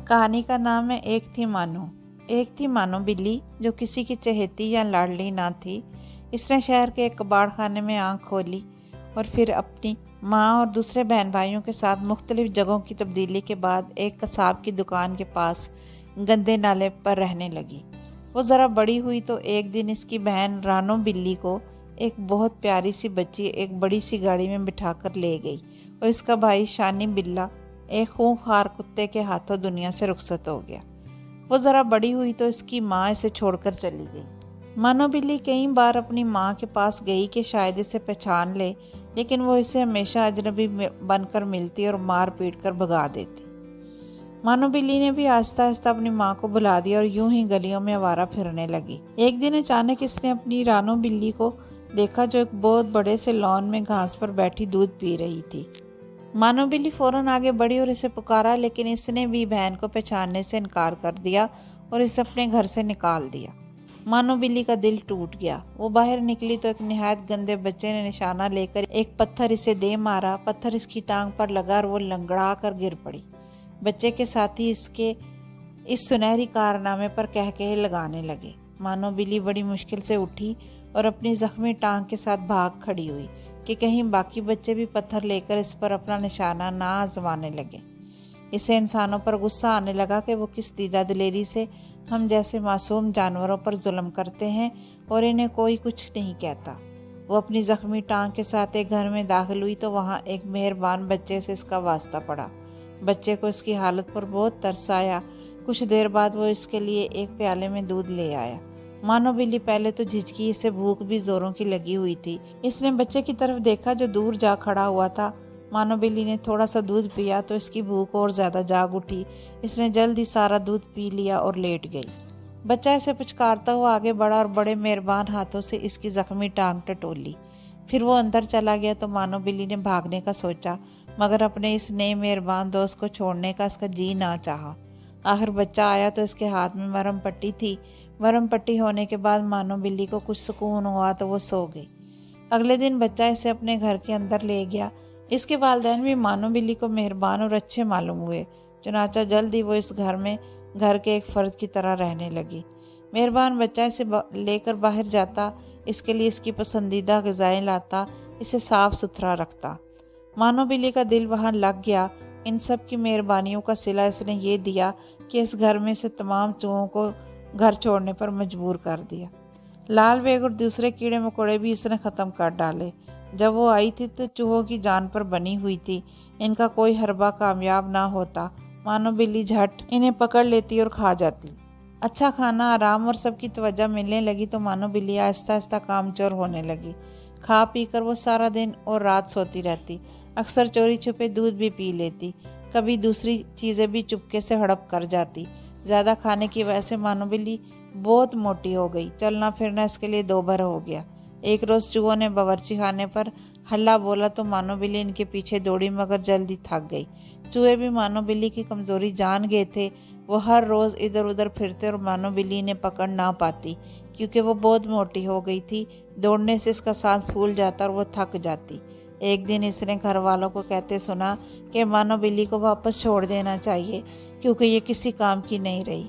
कहानी का नाम है एक थी मानो। एक थी मानो बिल्ली जो किसी की चहेती या लाडली ना थी। इसने शहर के एक कबाड़ खाने में आंख खोली और फिर अपनी माँ और दूसरे बहन भाइयों के साथ मुख्तलिफ जगहों की तब्दीली के बाद एक कसाब की दुकान के पास गंदे नाले पर रहने लगी। वो ज़रा बड़ी हुई तो एक दिन इसकी बहन रानो बिल्ली को एक बहुत प्यारी सी बच्ची एक बड़ी सी गाड़ी में बिठाकर ले गई और इसका भाई शानी बिल्ला एक खूंखार कुत्ते के हाथों दुनिया से रुखसत हो गया। वो ज़रा बड़ी हुई तो इसकी माँ इसे छोड़कर चली गई। मानो बिल्ली कई बार अपनी माँ के पास गई कि शायद इसे पहचान ले, लेकिन वो इसे हमेशा अजनबी बनकर मिलती और मार पीट कर भगा देती। मानो बिल्ली ने भी आहिस्ता आहिस्ता अपनी माँ को भुला दिया और यूं ही गलियों में आवारा फिरने लगी। एक दिन अचानक इसने अपनी रानो बिल्ली को देखा जो एक बहुत बड़े से लॉन में घास पर बैठी दूध पी रही थी। मानो बिल्ली फौरन आगे बढ़ी और इसे पुकारा, लेकिन इसने भी बहन को पहचानने से इनकार कर दिया और इसे अपने घर से निकाल दिया। मानो बिल्ली का दिल टूट गया। वो बाहर निकली तो एक निहायत गंदे बच्चे ने निशाना लेकर एक पत्थर इसे दे मारा। पत्थर इसकी टांग पर लगा और वो लंगड़ा कर गिर पड़ी। बच्चे के साथी इसके इस सुनहरी कारनामे पर कहकहे लगाने लगे। मानो बिल्ली बड़ी मुश्किल से उठी और अपनी जख्मी टांग के साथ भाग खड़ी हुई कि कहीं बाकी बच्चे भी पत्थर लेकर इस पर अपना निशाना ना आजमाने लगे। इसे इंसानों पर गुस्सा आने लगा कि वो किस दीदा दिलेरी से हम जैसे मासूम जानवरों पर जुल्म करते हैं और इन्हें कोई कुछ नहीं कहता। वो अपनी जख्मी टांग के साथ एक घर में दाखिल हुई तो वहाँ एक मेहरबान बच्चे से इसका वास्ता पड़ा। बच्चे को इसकी हालत पर बहुत तरस आया। कुछ देर बाद वो इसके लिए एक प्याले में दूध ले आया। मानो बिल्ली पहले तो झिझकी, इसे भूख भी जोरों की लगी हुई थी। इसने बच्चे की तरफ देखा जो दूर जा खड़ा हुआ था। मानो बिल्ली ने थोड़ा सा दूध पिया तो इसकी भूख और ज्यादा जाग उठी। इसने जल्दी सारा दूध पी लिया और लेट गई। बच्चा इसे पुचकारता हुआ आगे बढ़ा और बड़े मेहरबान हाथों से इसकी जख्मी टांग टटोली। फिर वो अंदर चला गया तो मानो बिल्ली ने भागने का सोचा, मगर अपने इस नए मेहरबान दोस्त को छोड़ने का इसका जी ना चाहा। आखिर बच्चा आया तो इसके हाथ में मरहम पट्टी थी। मरहम पट्टी होने के बाद मानो बिल्ली को कुछ सुकून हुआ तो वो सो गई। अगले दिन बच्चा इसे अपने घर के अंदर ले गया। इसके वालिदैन भी मानो बिल्ली को मेहरबान और अच्छे मालूम हुए। चुनाचा जल्द ही वो इस घर में घर के एक फर्द की तरह रहने लगी। मेहरबान बच्चा इसे लेकर बाहर जाता, इसके लिए इसकी पसंदीदा ग़िज़ाएं लाता, इसे साफ सुथरा रखता। मानो बिल्ली का दिल वहाँ लग गया। इन सब की मेहरबानियों का सिला इसने ये दिया कि इस घर में से तमाम चूहों को घर छोड़ने पर मजबूर कर दिया। लाल बेग और दूसरे कीड़े मकोड़े भी इसने ख़त्म कर डाले। जब वो आई थी तो चूहों की जान पर बनी हुई थी। इनका कोई हरबा कामयाब ना होता। मानो बिल्ली झट इन्हें पकड़ लेती और खा जाती। अच्छा खाना, आराम और सबकी तवज्जो मिलने लगी तो मानो बिल्ली आहिस्ता आहिस्ता कामचोर होने लगी। खा पी कर वो सारा दिन और रात सोती रहती। अक्सर चोरी छुपे दूध भी पी लेती। कभी दूसरी चीज़ें भी चुपके से हड़प कर जाती। ज़्यादा खाने की वजह से मानो बिल्ली बहुत मोटी हो गई। चलना फिरना इसके लिए दोभर हो गया। एक रोज़ चूहों ने बावर्ची खाने पर हल्ला बोला तो मानो बिल्ली इनके पीछे दौड़ी, मगर जल्दी थक गई। चूहे भी मानो बिल्ली की कमज़ोरी जान गए थे। वो हर रोज़ इधर उधर फिरते और मानो बिल्ली ने पकड़ ना पाती, क्योंकि वो बहुत मोटी हो गई थी। दौड़ने से इसका सांस फूल जाता और वो थक जाती। एक दिन इसने घर वालों को कहते सुना कि मानो बिल्ली को वापस छोड़ देना चाहिए, क्योंकि ये किसी काम की नहीं रही।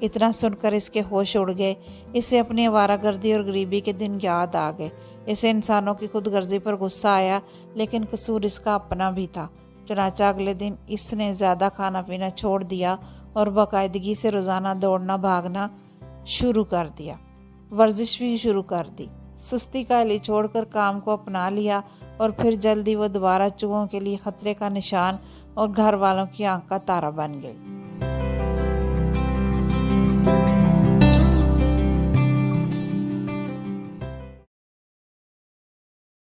इतना सुनकर इसके होश उड़ गए। इसे अपनी आवारागर्दी और गरीबी के दिन याद आ गए। इसे इंसानों की खुदगर्जी पर गुस्सा आया, लेकिन कसूर इसका अपना भी था। चुनाचा अगले दिन इसने ज़्यादा खाना पीना छोड़ दिया और बाकायदगी से रोज़ाना दौड़ना भागना शुरू कर दिया। वर्जिश भी शुरू कर दी। सुस्ती का इली छोड़कर काम को अपना लिया और फिर जल्दी वो दोबारा चूहों के लिए खतरे का निशान और घर वालों की आंख का तारा बन गई।